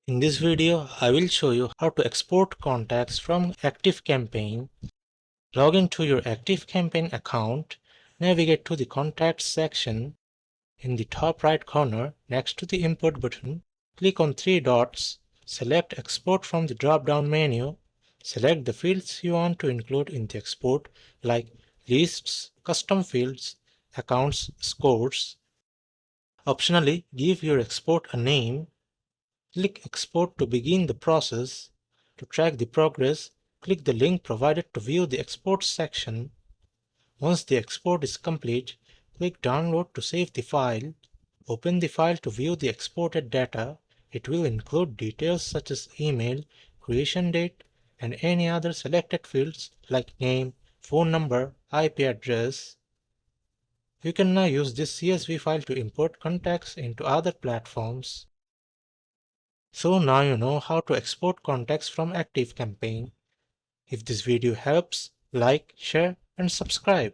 In this video, I will show you how to export contacts from ActiveCampaign. Log into your ActiveCampaign account, navigate to the Contacts section. In the top right corner, next to the Import button, click on three dots, select Export from the drop-down menu, select the fields you want to include in the export like lists, custom fields, accounts, scores. Optionally, give your export a name. Click Export to begin the process. To track the progress, click the link provided to view the export section. Once the export is complete, click Download to save the file. Open the file to view the exported data. It will include details such as email, creation date, and any other selected fields like name, phone number, IP address. You can now use this CSV file to import contacts into other platforms. So now you know how to export contacts from ActiveCampaign. If this video helps, like, share, and subscribe.